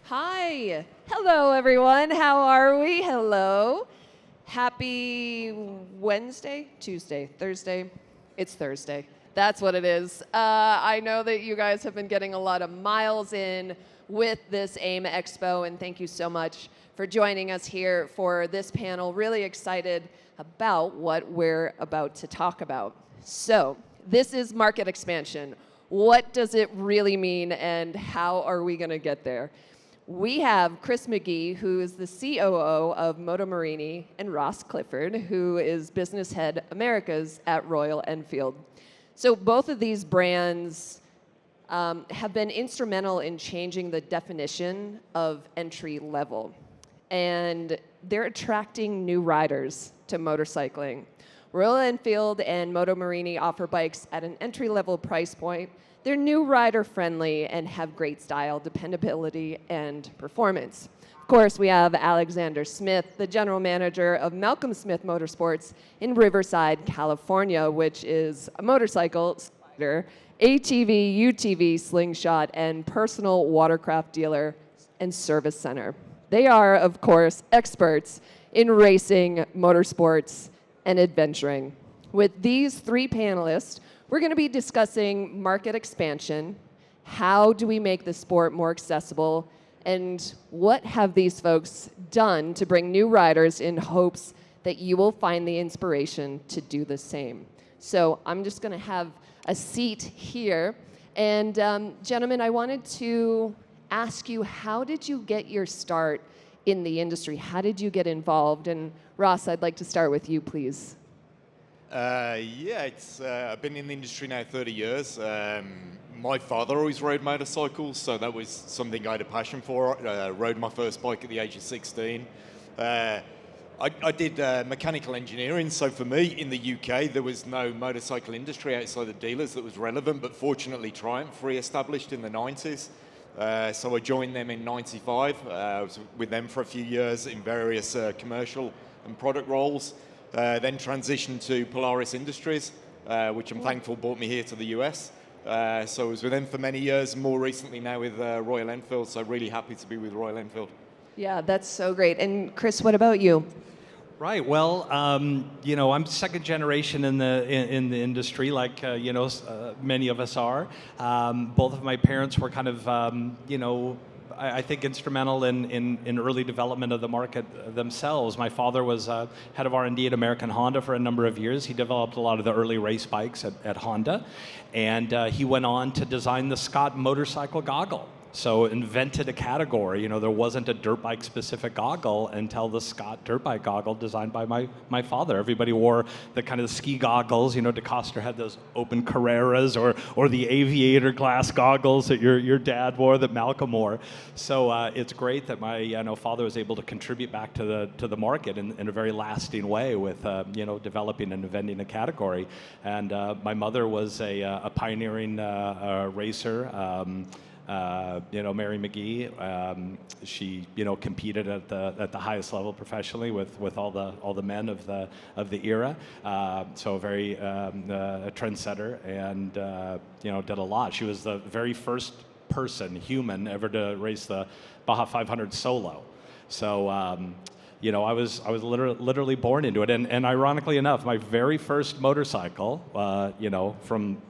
Hi. Hello, everyone. How are we? Hello. Happy Wednesday, Tuesday, Thursday. It's Thursday. That's what it is. I know that you guys have been getting a lot of miles in with this AIMExpo, and thank you so much for joining us here for this panel. Really excited about what we're about to talk about. So, this is market expansion. What does it really mean, and how are we going to get there? We have Chris McGee, who is the COO of Morini, and Ross Clifford, who is Business Head Americas at Royal Enfield. So both of these brands have been instrumental in changing the definition of entry level. And they're attracting new riders to motorcycling. Royal Enfield and Morini offer bikes at an entry-level price point. They're new rider-friendly and have great style, dependability, and performance. Of course, we have Alexander Smith, the general manager of Smith Motorsports in Riverside, California, which is a motorcycle, slider, ATV, UTV, slingshot, and personal watercraft dealer and service center. They are, of course, experts in racing, motorsports, and adventuring. With these three panelists, we're going to be discussing market expansion, how do we make the sport more accessible, and what have these folks done to bring new riders in hopes that you will find the inspiration to do the same. So I'm just going to have a seat here. And gentlemen, I wanted to ask you, how did you get your start in the industry? How did you get involved? And Ross, I'd like to start with you, please. I've been in the industry now 30 years. My father always rode motorcycles, so that was something I had a passion for. I rode my first bike at the age of 16. I did mechanical engineering, so for me in the UK there was no motorcycle industry outside the dealers that was relevant, but fortunately Triumph re-established in the 90s. So I joined them in 95. I was with them for a few years in various commercial and product roles. Then transitioned to Polaris Industries, which I'm thankful brought me here to the US. So I was with them for many years, more recently now with Royal Enfield, so really happy to be with Royal Enfield. Yeah, that's so great. And Chris, what about you? Right. Well, I'm second generation in the industry, like many of us are. Both of my parents were kind of, I think instrumental in early development of the market themselves. My father was head of R&D at American Honda for a number of years. He developed a lot of the early race bikes at Honda, and he went on to design the Scott motorcycle goggle. So invented a category. There wasn't a dirt bike specific goggle until the Scott dirt bike goggle designed by my father. Everybody wore the kind of ski goggles. DeCoster had those open Carreras or the aviator glass goggles that your dad wore, that Malcolm wore. So it's great that my father was able to contribute back to the market in a very lasting way with developing and inventing a category. And my mother was a pioneering racer. Mary McGee, she competed at the highest level professionally with all the men of the era. So a very a trendsetter, and did a lot. She was the very first human ever to race the Baja 500 solo. So I was literally born into it, and ironically enough, my very first motorcycle, from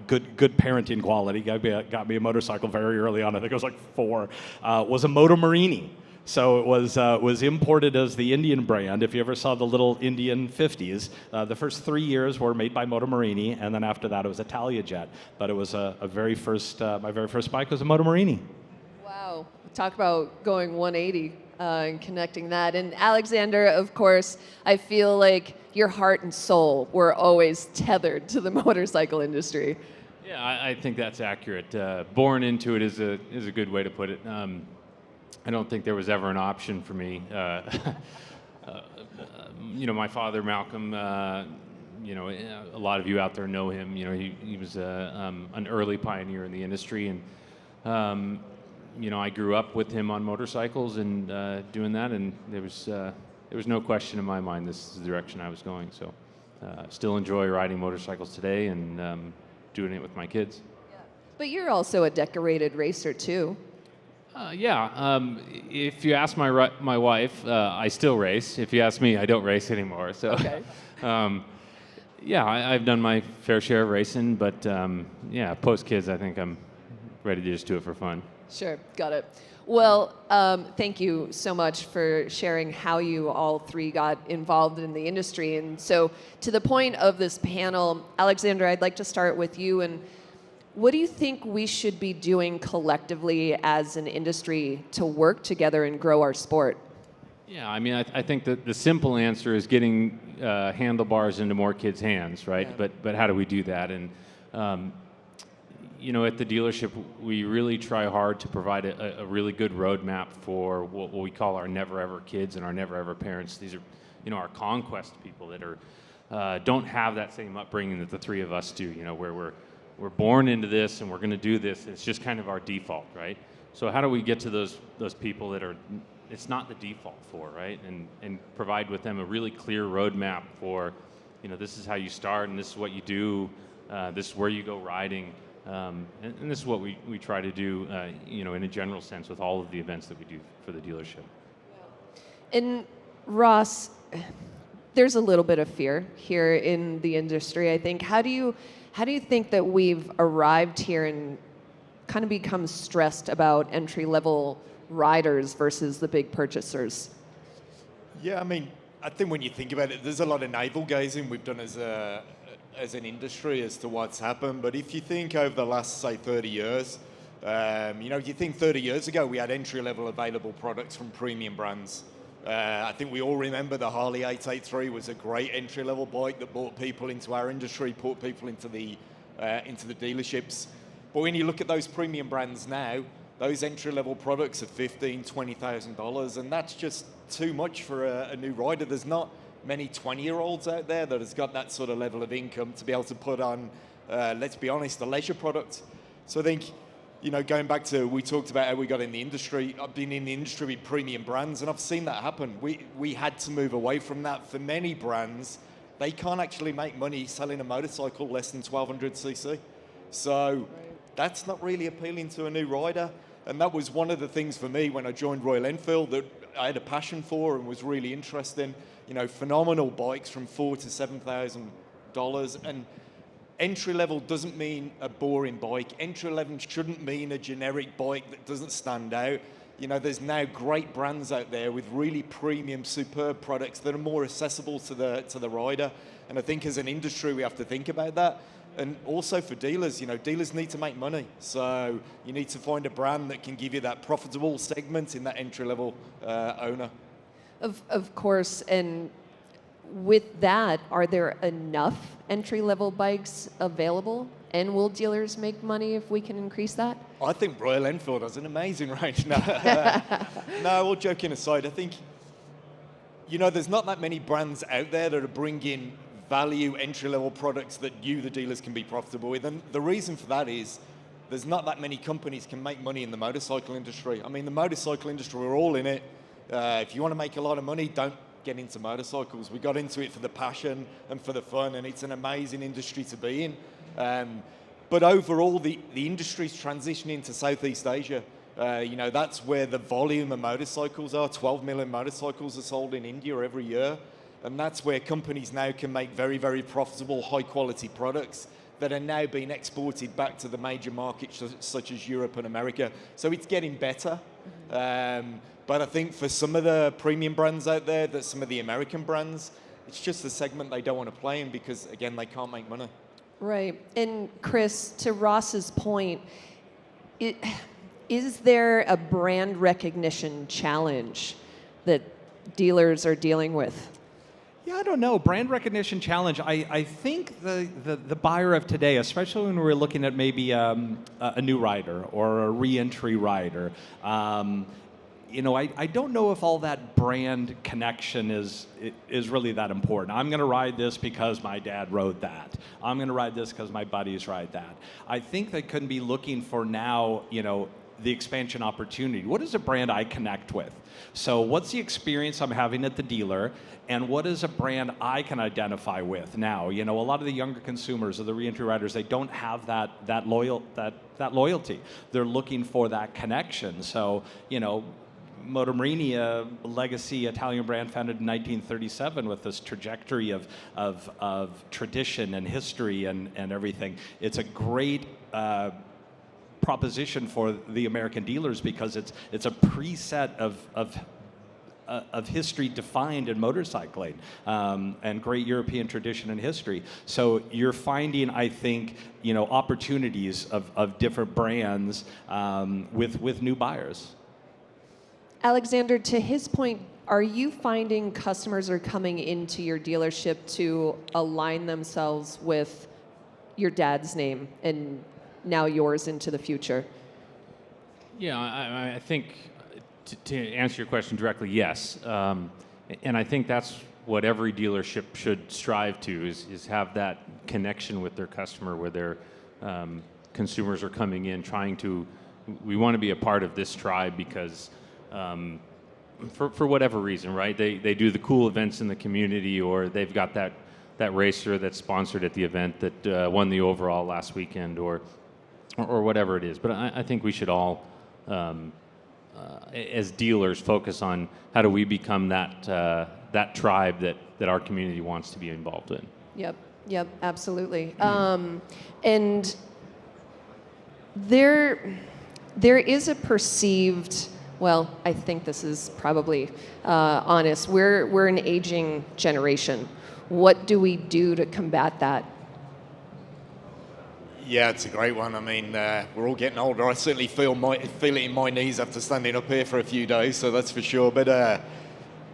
good parenting quality, got me a motorcycle very early on. I think I was like 4. Was a Morini. So it was imported as the Indian brand. If you ever saw the little Indian 50s, the first 3 years were made by Morini, and then after that it was Italiajet. But it was my very first bike was a Morini. Wow, talk about going 180 and connecting that. And Alexander, of course, I feel like your heart and soul were always tethered to the motorcycle industry. Yeah, I think that's accurate. Born into it is a good way to put it. I don't think there was ever an option for me. My father, Malcolm, a lot of you out there know him. He was an early pioneer in the industry, and I grew up with him on motorcycles and doing that, and there was no question in my mind this is the direction I was going. So still enjoy riding motorcycles today and doing it with my kids. Yeah. But you're also a decorated racer too. Yeah. If you ask my wife, I still race. If you ask me, I don't race anymore. So, Okay. yeah, I've done my fair share of racing, but yeah, post kids, I think I'm ready to just do it for fun. Sure, got it. Well, thank you so much for sharing how you all three got involved in the industry. And so, to the point of this panel, Alexander, I'd like to start with you. And what do you think we should be doing collectively as an industry to work together and grow our sport? Yeah, I mean, I think that the simple answer is getting handlebars into more kids' hands, right? Yeah. But how do we do that? And you know, at the dealership, we really try hard to provide a really good roadmap for what we call our never ever kids and our never ever parents. These are, you know, our conquest people that are don't have that same upbringing that the three of us do. You know, where we're born into this and we're going to do this. It's just kind of our default, right? So how do we get to those people that are, it's not the default for, right? And provide with them a really clear roadmap for, you know, this is how you start and this is what you do, this is where you go riding. And this is what we try to do, you know, in a general sense with all of the events that we do for the dealership. And Ross, there's a little bit of fear here in the industry, I think. How do you think that we've arrived here and kind of become stressed about entry-level riders versus the big purchasers? Yeah, I mean, I think when you think about it, there's a lot of navel gazing we've done as an industry as to what's happened. But if you think over the last, say, 30 years, you know, you think 30 years ago we had entry-level available products from premium brands. I think we all remember the Harley 883 was a great entry-level bike that brought people into our industry, brought people into the dealerships. But when you look at those premium brands now, those entry-level products are $15,000, $20,000, and that's just too much for a new rider. There's not many 20-year-olds out there that has got that sort of level of income to be able to put on, let's be honest, a leisure product. So I think, you know, going back to, we talked about how we got in the industry. I've been in the industry with premium brands, and I've seen that happen. We had to move away from that. For many brands, they can't actually make money selling a motorcycle less than 1200cc. So that's not really appealing to a new rider. And that was one of the things for me when I joined Royal Enfield that I had a passion for and was really interesting. You know, phenomenal bikes from $4,000 to $7,000. And entry level doesn't mean a boring bike. Entry level shouldn't mean a generic bike that doesn't stand out. You know, there's now great brands out there with really premium, superb products that are more accessible to the rider. And I think as an industry, we have to think about that. And also for dealers, you know, dealers need to make money. So you need to find a brand that can give you that profitable segment in that entry-level owner. Of course, and with that, are there enough entry-level bikes available? And will dealers make money if we can increase that? I think Royal Enfield has an amazing range. No, all joking aside, I think, you know, there's not that many brands out there that are bringing value entry-level products that you, the dealers, can be profitable with. And the reason for that is there's not that many companies can make money in the motorcycle industry. I mean, the motorcycle industry, we're all in it. If you want to make a lot of money, don't get into motorcycles. We got into it for the passion and for the fun, and it's an amazing industry to be in. But overall, the industry's transitioning to Southeast Asia. You know, that's where the volume of motorcycles are. 12 million motorcycles are sold in India every year. And that's where companies now can make very, very profitable, high-quality products that are now being exported back to the major markets such as Europe and America. So it's getting better. But I think for some of the premium brands out there, that some of the American brands, it's just a segment they don't want to play in because, again, they can't make money. Right. And Chris, to Ross's point, is there a brand recognition challenge that dealers are dealing with? Yeah, I don't know. Brand recognition challenge. I think the buyer of today, especially when we're looking at maybe a new rider or a re-entry rider, you know, I don't know if all that brand connection is really that important. I'm going to ride this because my dad rode that. I'm going to ride this because my buddies ride that. I think they couldn't be looking for now, you know, the expansion opportunity. What is a brand I connect with? So what's the experience I'm having at the dealer, and what is a brand I can identify with now? You know, a lot of the younger consumers or the re-entry riders, they don't have that loyalty. They're looking for that connection. So, you know, Morini, a legacy Italian brand founded in 1937 with this trajectory of tradition and history and everything. It's a great proposition for the American dealers because it's a preset of history defined in motorcycling and great European tradition and history. So you're finding, I think, you know, opportunities of different brands with new buyers. Alexander, to his point, are you finding customers are coming into your dealership to align themselves with your dad's name and now yours into the future? Yeah, I think to answer your question directly, yes. And I think that's what every dealership should strive to is have that connection with their customer where their consumers are coming in we want to be a part of this tribe because for whatever reason, right? They do the cool events in the community, or they've got that racer that's sponsored at the event that won the overall last weekend, or whatever it is. But I think we should all, as dealers, focus on how do we become that tribe that our community wants to be involved in. Yep, absolutely. And there is a perceived, well, I think this is probably honest. We're an aging generation. What do we do to combat that? Yeah, it's a great one. I mean, we're all getting older. I certainly feel it in my knees after standing up here for a few days, so that's for sure. But I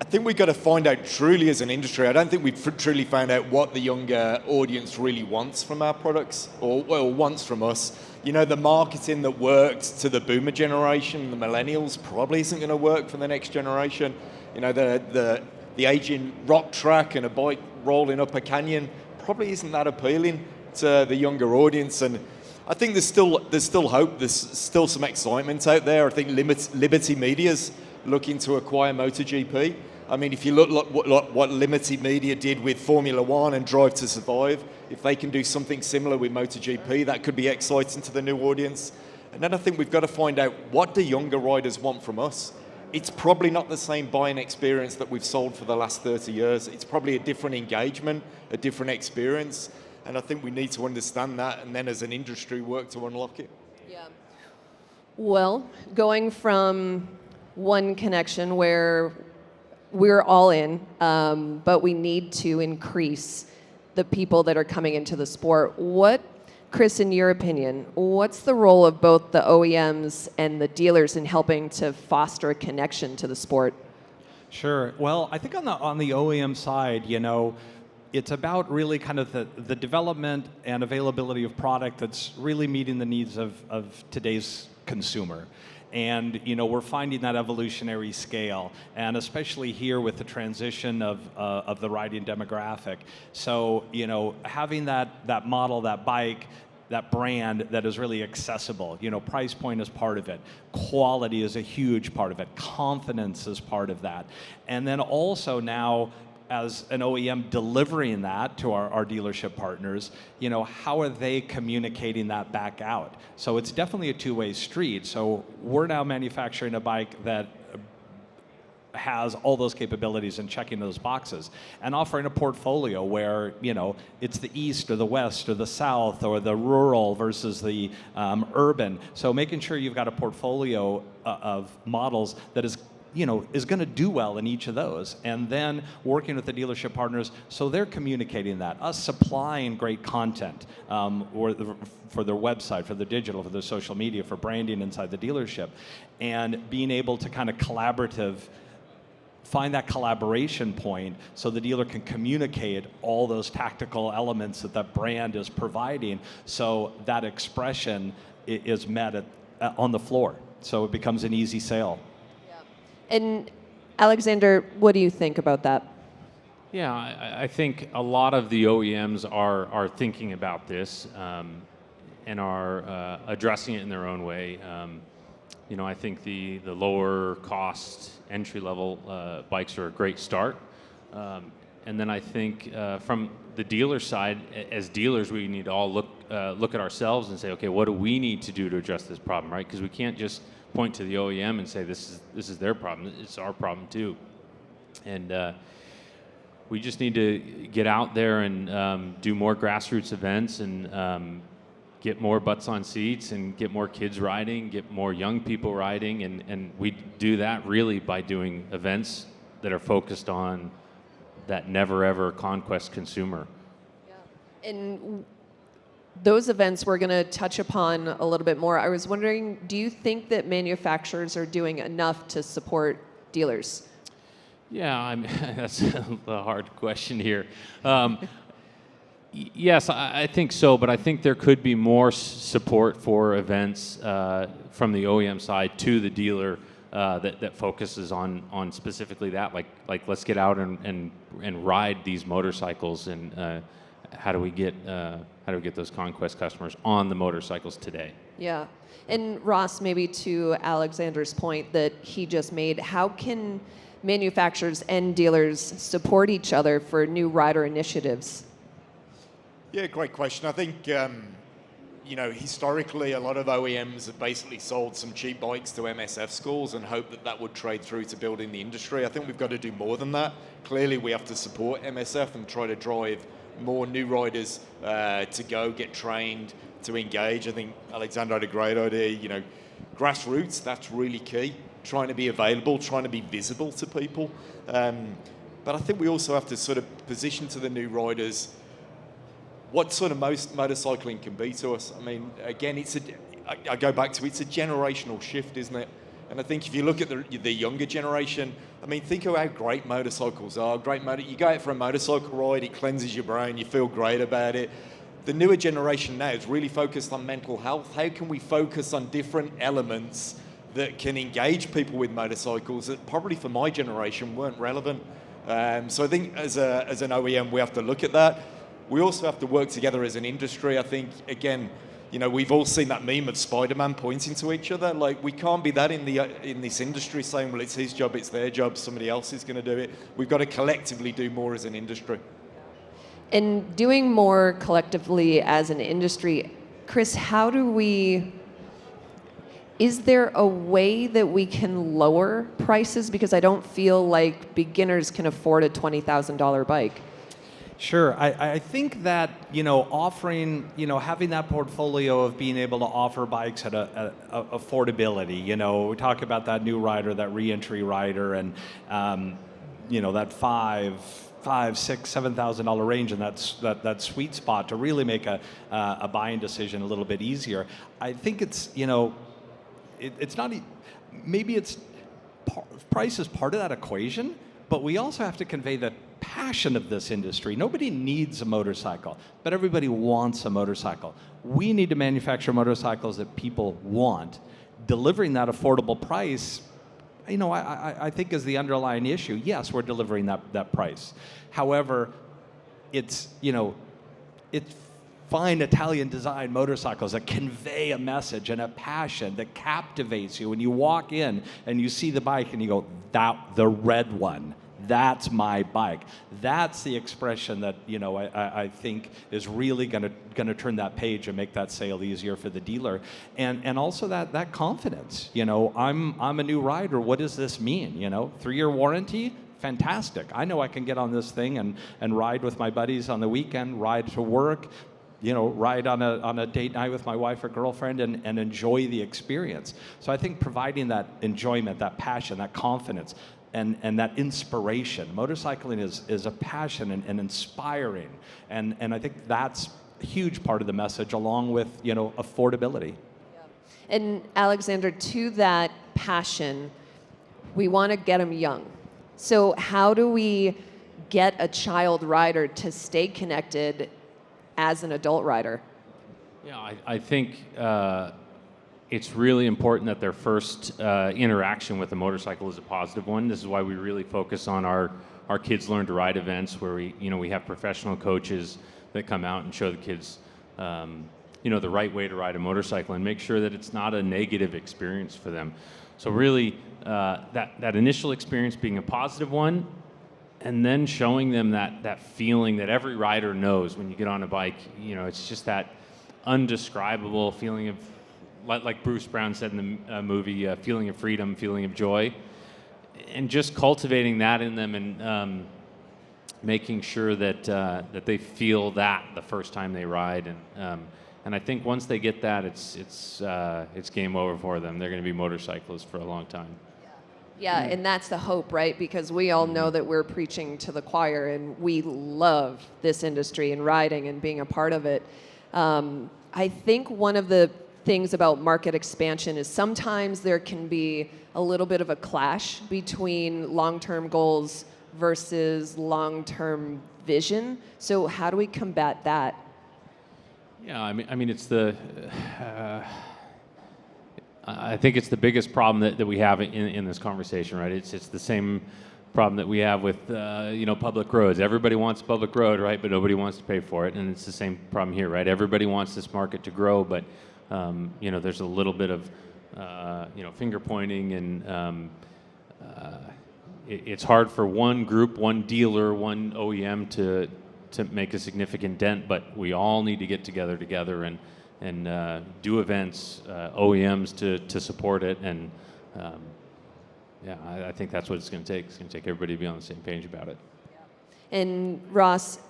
think we've got to find out truly as an industry. I don't think we've truly found out what the younger audience really wants from our products or wants from us. You know, the marketing that worked to the boomer generation, the millennials, probably isn't going to work for the next generation. You know, the aging rock track and a bike rolling up a canyon probably isn't that appealing to the younger audience. And I think there's still hope. There's still some excitement out there. I think Liberty Media's looking to acquire MotoGP. I mean, if you look what Liberty Media did with Formula One and Drive to Survive, if they can do something similar with MotoGP, that could be exciting to the new audience. And then I think we've got to find out what do younger riders want from us. It's probably not the same buying experience that we've sold for the last 30 years. It's probably a different engagement, a different experience. And I think we need to understand that and then as an industry work to unlock it. Yeah. Well, going from one connection where we're all in, but we need to increase the people that are coming into the sport. Chris, in your opinion, what's the role of both the OEMs and the dealers in helping to foster a connection to the sport? Sure. Well, I think on the OEM side, you know, it's about really kind of the development and availability of product that's really meeting the needs of today's consumer. And, you know, we're finding that evolutionary scale, and especially here with the transition of the riding demographic. So, you know, having that model, that bike, that brand that is really accessible. You know, price point is part of it. Quality is a huge part of it. Confidence is part of that. And then also now, as an OEM delivering that to our dealership partners, you know, how are they communicating that back out? So it's definitely a two-way street. So we're now manufacturing a bike that has all those capabilities and checking those boxes and offering a portfolio where, you know, it's the east or the west or the south or the rural versus the urban. So making sure you've got a portfolio of models that is, you know, is going to do well in each of those, and then working with the dealership partners so they're communicating that, us supplying great content for their website, for their digital, for their social media, for branding inside the dealership, and being able to kind of find that collaboration point so the dealer can communicate all those tactical elements that that brand is providing, so that expression is met on the floor, so it becomes an easy sale. And Alexander, what do you think about that? Yeah, I think a lot of the OEMs are thinking about this and are addressing it in their own way. I think the lower cost entry level bikes are a great start. And then I think from the dealer side, as dealers, we need to all look at ourselves and say, okay, what do we need to do to address this problem, right? Because we can't just point to the OEM and say this is their problem. It's our problem too. And we just need to get out there and do more grassroots events and get more butts on seats and get more kids riding, get more young people riding, and we do that really by doing events that are focused on that never ever conquest consumer. Yeah. And those events we're going to touch upon a little bit more. I was wondering, do you think that manufacturers are doing enough to support dealers? Yeah, that's a hard question here. Yes, I think so, but I think there could be more support for events from the OEM side to the dealer that focuses on specifically that, like let's get out and ride these motorcycles, and how do we get those conquest customers on the motorcycles today? Yeah, and Ross, maybe to Alexander's point that he just made, how can manufacturers and dealers support each other for new rider initiatives? Yeah, great question. I think, historically, a lot of OEMs have basically sold some cheap bikes to MSF schools and hoped that would trade through to building the industry. I think we've got to do more than that. Clearly, we have to support MSF and try to drive more new riders to go, get trained, to engage. I think Alexander had a great idea. Grassroots, that's really key. Trying to be available, trying to be visible to people. But I think we also have to sort of position to the new riders what sort of most motorcycling can be to us. I mean, again, I go back to it's a generational shift, isn't it? And I think if you look at the younger generation, I mean, think of how great motorcycles are. You go out for a motorcycle ride, it cleanses your brain, you feel great about it. The newer generation now is really focused on mental health. How can we focus on different elements that can engage people with motorcycles that probably for my generation weren't relevant? So I think as an OEM, we have to look at that. We also have to work together as an industry. I think, again, we've all seen that meme of Spider-Man pointing to each other. Like, we can't be that in this industry saying, well, it's his job, it's their job, somebody else is going to do it. We've got to collectively do more as an industry. And doing more collectively as an industry, Chris, is there a way that we can lower prices? Because I don't feel like beginners can afford a $20,000 bike. Sure. I think that, offering, having that portfolio of being able to offer bikes at a affordability, we talk about that new rider, that re-entry rider, and, that $5,000, $6,000, $7,000 range, and that sweet spot to really make a buying decision a little bit easier. I think it's, it's not, maybe it's, price is part of that equation, but we also have to convey the passion of this industry. Nobody needs a motorcycle, but everybody wants a motorcycle. We need to manufacture motorcycles that people want. Delivering that affordable price, I think is the underlying issue. Yes, we're delivering that price. However, it's fine Italian design motorcycles that convey a message and a passion that captivates you. When you walk in and you see the bike and you go, the red one, that's my bike. That's the expression that I think is really going to turn that page and make that sale easier for the dealer, and also that confidence. I'm a new rider. What does this mean? 3-year warranty. Fantastic. I know I can get on this thing and ride with my buddies on the weekend, ride to work, ride on a date night with my wife or girlfriend and enjoy the experience. So I think providing that enjoyment, that passion, that confidence, and that inspiration. Motorcycling is a passion and inspiring. And I think that's a huge part of the message, along with, affordability. Yeah. And Alexander, to that passion, we want to get them young. So how do we get a child rider to stay connected as an adult rider? Yeah, I think it's really important that their first interaction with the motorcycle is a positive one. This is why we really focus on our Kids Learn to Ride events, where we have professional coaches that come out and show the kids the right way to ride a motorcycle and make sure that it's not a negative experience for them. So really, that initial experience being a positive one, and then showing them that feeling that every rider knows when you get on a bike. It's just that undescribable feeling of, like Bruce Brown said in the movie, feeling of freedom, feeling of joy, and just cultivating that in them, and making sure that they feel that the first time they ride, and I think once they get that, it's game over for them. They're going to be motorcyclists for a long time. Yeah, and that's the hope, right? Because we all know that we're preaching to the choir, and we love this industry and riding and being a part of it. I think one of the things about market expansion is sometimes there can be a little bit of a clash between long-term goals versus long-term vision. So how do we combat that? Yeah, I mean, it's I think it's the biggest problem that we have in this conversation, right? It's the same problem that we have with public roads. Everybody wants a public road, right? But nobody wants to pay for it, and it's the same problem here, right? Everybody wants this market to grow, but there's a little bit of finger pointing, and it's hard for one group, one dealer, one OEM to make a significant dent. But we all need to get together and do events, OEMs to support it, and I think that's what it's going to take. It's going to take everybody to be on the same page about it. And Ross,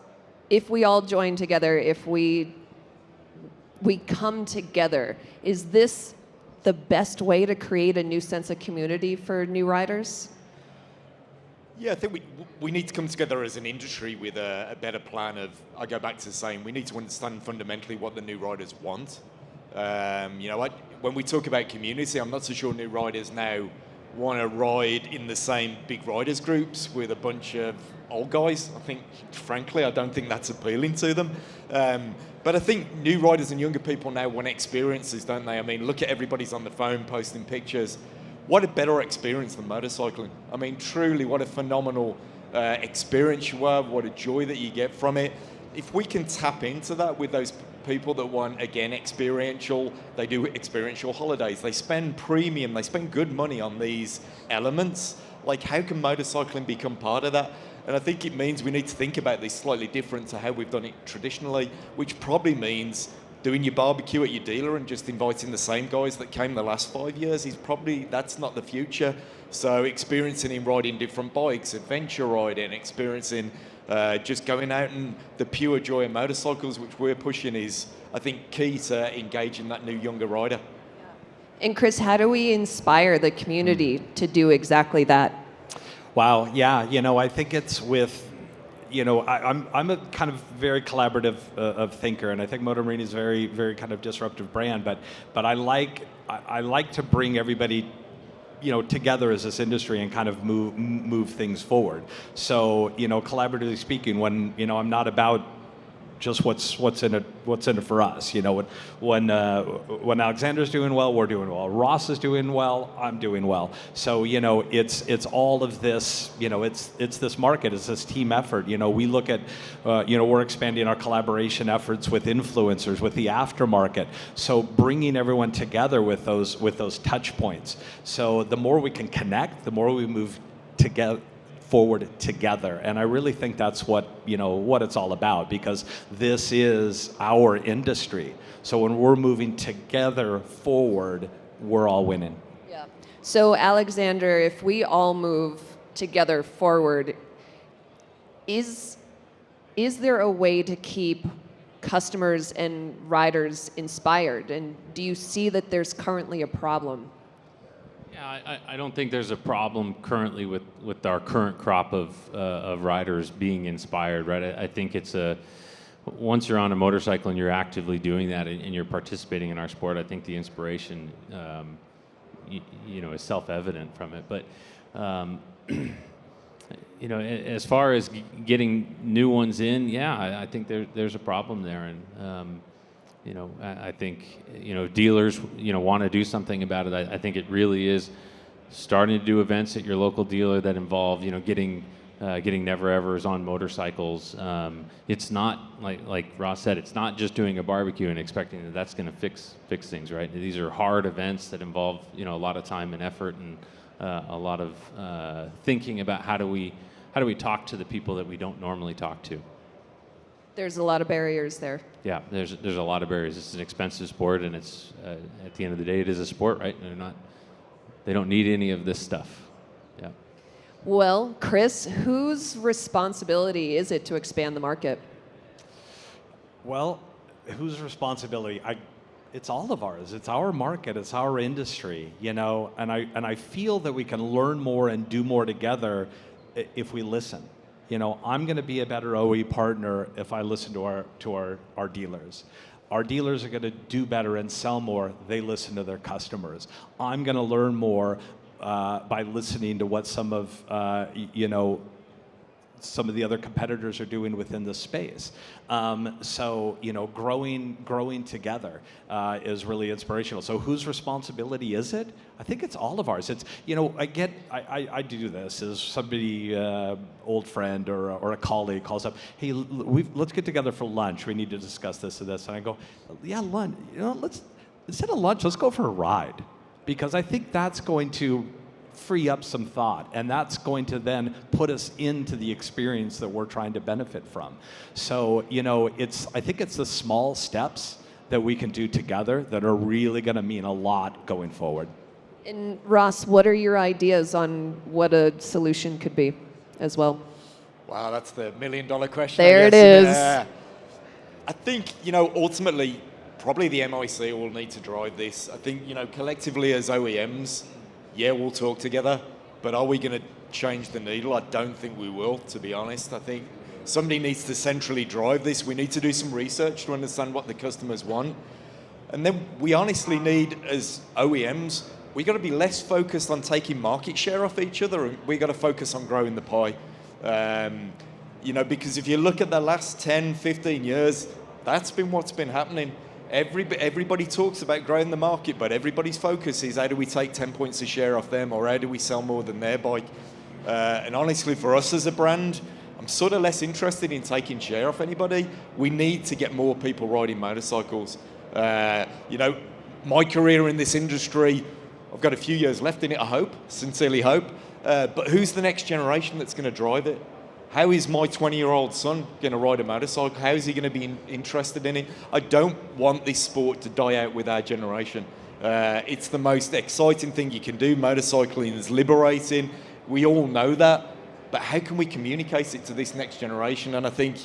if we all join together, if we come together, is this the best way to create a new sense of community for new riders? Yeah, I think we need to come together as an industry with a better plan of, I go back to saying, we need to understand fundamentally what the new riders want. When we talk about community, I'm not so sure new riders now want to ride in the same big riders groups with a bunch of old guys. I think, frankly, I don't think that's appealing to them. But I think new riders and younger people now want experiences, don't they? I mean, look at everybody's on the phone posting pictures. What a better experience than motorcycling. I mean, truly, what a phenomenal experience you have, what a joy that you get from it. If we can tap into that with those people that want, again, experiential, they do experiential holidays, they spend premium, they spend good money on these elements, like how can motorcycling become part of that? And I think it means we need to think about this slightly different to how we've done it traditionally, which probably means doing your barbecue at your dealer and just inviting the same guys that came the last 5 years that's not the future. So experiencing in riding different bikes, adventure riding, experiencing just going out, and the pure joy of motorcycles, which we're pushing, is, I think, key to engaging that new younger rider. And Chris, how do we inspire the community to do exactly that? Wow, yeah, I think it's with, I'm a kind of very collaborative of thinker, and I think Morini is a very, very kind of disruptive brand, but I like to bring everybody together as this industry and kind of move things forward. So, collaboratively speaking, when, I'm not about just what's in it for us. When Alexander's doing well, we're doing well. Ross is doing well, I'm doing well. So, it's all of this, it's this market, it's this team effort. We look at, we're expanding our collaboration efforts with influencers, with the aftermarket. So bringing everyone together with those touch points. So the more we can connect, the more we move forward together, and I really think that's what it's all about, because this is our industry. So when we're moving together forward, we're all winning. Yeah. So Alexander, if we all move together forward, is there a way to keep customers and riders inspired? And do you see that there's currently a problem? Yeah, I don't think there's a problem currently with our current crop of riders being inspired, right? I think it's once you're on a motorcycle and you're actively doing that and you're participating in our sport, I think the inspiration, is self-evident from it. But, as far as getting new ones in, yeah, I think there's a problem there. And, I think, dealers, want to do something about it. I think it really is starting to do events at your local dealer that involve, getting getting never-evers on motorcycles. It's not, like Ross said, it's not just doing a barbecue and expecting that that's going to fix things, right? These are hard events that involve, a lot of time and effort and a lot of thinking about how do we talk to the people that we don't normally talk to. There's a lot of barriers there. Yeah, there's a lot of barriers. It's an expensive sport, and it's at the end of the day, it is a sport, right? They don't need any of this stuff. Yeah. Well, Chris, whose responsibility is it to expand the market? Well, whose responsibility? It's all of ours. It's our market. It's our industry. And I feel that we can learn more and do more together if we listen. I'm going to be a better OE partner if I listen to our dealers. Our dealers are going to do better and sell more. They listen to their customers. I'm going to learn more by listening to what some of the other competitors are doing within the space. So growing together is really inspirational. So whose responsibility is it? I think it's all of ours. It's I do this as somebody, old friend or a colleague calls up. Hey, let's get together for lunch. We need to discuss this and this. And I go, yeah, lunch. Instead of lunch, let's go for a ride, because I think that's going to free up some thought, and that's going to then put us into the experience that we're trying to benefit from. So, I think it's the small steps that we can do together that are really going to mean a lot going forward. And Ross, what are your ideas on what a solution could be as well? Wow, that's the $1 million question. There it is. I think, ultimately, probably the MIC will need to drive this. I think, collectively as OEMs, yeah, we'll talk together, but are we going to change the needle? I don't think we will, to be honest. I think somebody needs to centrally drive this. We need to do some research to understand what the customers want. And then we honestly need, as OEMs, we got to be less focused on taking market share off each other, and we got to focus on growing the pie. Because if you look at the last 10, 15 years, that's been what's been happening. Everybody talks about growing the market, but everybody's focus is how do we take 10 points of share off them, or how do we sell more than their bike? And honestly, for us as a brand, I'm sort of less interested in taking share off anybody. We need to get more people riding motorcycles. My career in this industry, I've got a few years left in it, I hope, sincerely hope. But who's the next generation that's going to drive it? How is my 20-year-old son going to ride a motorcycle? How is he going to be interested in it? I don't want this sport to die out with our generation. It's the most exciting thing you can do. Motorcycling is liberating. We all know that. But how can we communicate it to this next generation? And I think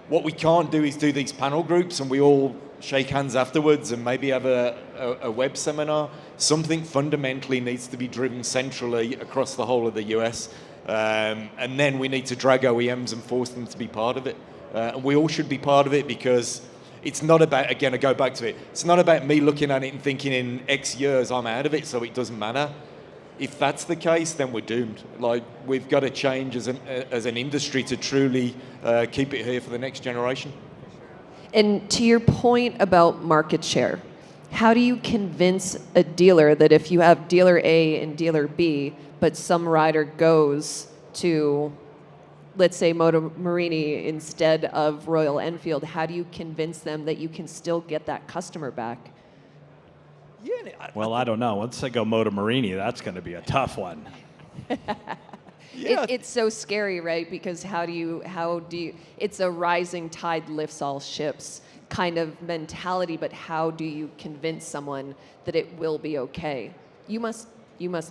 what we can't do is do these panel groups and we all shake hands afterwards and maybe have a web seminar. Something fundamentally needs to be driven centrally across the whole of the US. And then we need to drag OEMs and force them to be part of it. And we all should be part of it, because it's not about, again, I go back to it, it's not about me looking at it and thinking in X years I'm out of it, so it doesn't matter. If that's the case, then we're doomed. Like, we've got to change as an industry to truly keep it here for the next generation. And to your point about market share, how do you convince a dealer that if you have dealer A and dealer B, but some rider goes to, let's say, Morini instead of Royal Enfield, how do you convince them that you can still get that customer back? Yeah. Well, I don't know. Once I go Morini, that's going to be a tough one. Yeah. It's so scary, right? Because how do you, it's a rising tide lifts all ships kind of mentality, but how do you convince someone that it will be okay? You must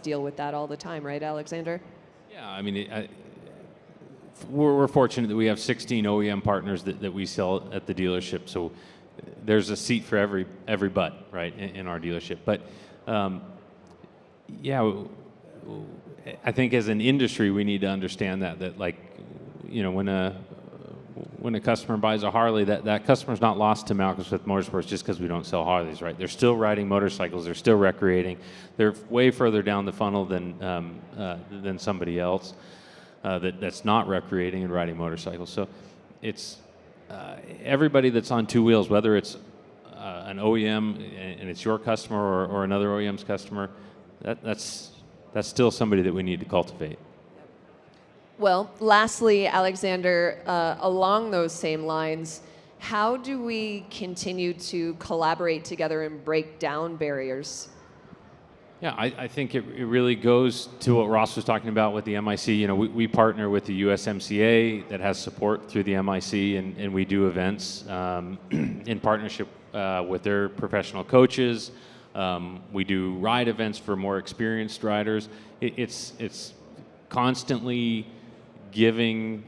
deal with that all the time, right, Alexander? Yeah, I mean, we're fortunate that we have 16 OEM partners that we sell at the dealership, so there's a seat for every butt, right, in our dealership. But yeah, I think as an industry we need to understand that like, when a customer buys a Harley, that customer's not lost to Malcolm Smith Motorsports just because we don't sell Harleys, right? They're still riding motorcycles. They're still recreating. They're way further down the funnel than somebody else that's not recreating and riding motorcycles. So it's everybody that's on two wheels, whether it's an OEM and it's your customer or another OEM's customer, that's still somebody that we need to cultivate. Well, lastly, Alexander, along those same lines, how do we continue to collaborate together and break down barriers? Yeah, I think it really goes to what Ross was talking about with the MIC. You know, we partner with the USMCA that has support through the MIC, and we do events in partnership with their professional coaches. We do ride events for more experienced riders. It's constantly giving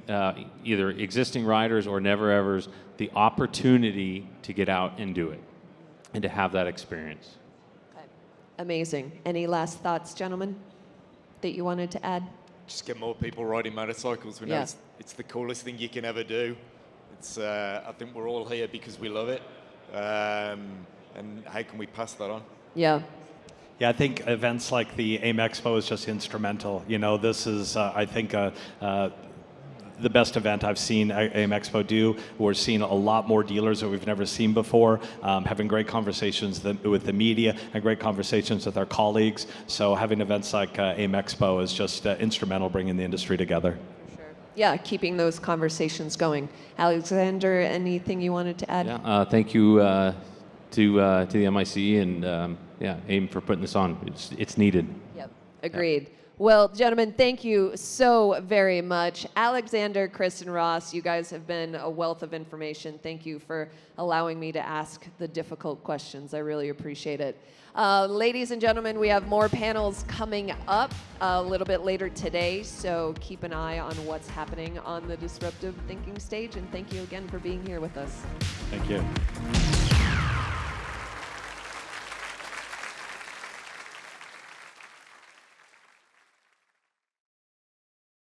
either existing riders or never-evers the opportunity to get out and do it and to have that experience. Amazing. Any last thoughts, gentlemen, that you wanted to add? Just get more people riding motorcycles. We know it's the coolest thing you can ever do. It's I think we're all here because we love it. And how can we pass that on? Yeah. Yeah, I think events like the AIMExpo is just instrumental. You know, this is, I think, the best event I've seen AIMExpo do. We're seeing a lot more dealers that we've never seen before, having great conversations with the media and great conversations with our colleagues. So having events like AIMExpo is just instrumental bringing the industry together. Sure. Yeah, keeping those conversations going. Alexander, anything you wanted to add? Yeah, thank you to the MIC and yeah, AIM for putting this on. It's needed. Yep, agreed. Yeah. Well, gentlemen, thank you so very much. Alexander, Chris, and Ross, you guys have been a wealth of information. Thank you for allowing me to ask the difficult questions. I really appreciate it. Ladies and gentlemen, we have more panels coming up a little bit later today, so keep an eye on what's happening on the disruptive thinking stage, and thank you again for being here with us. Thank you.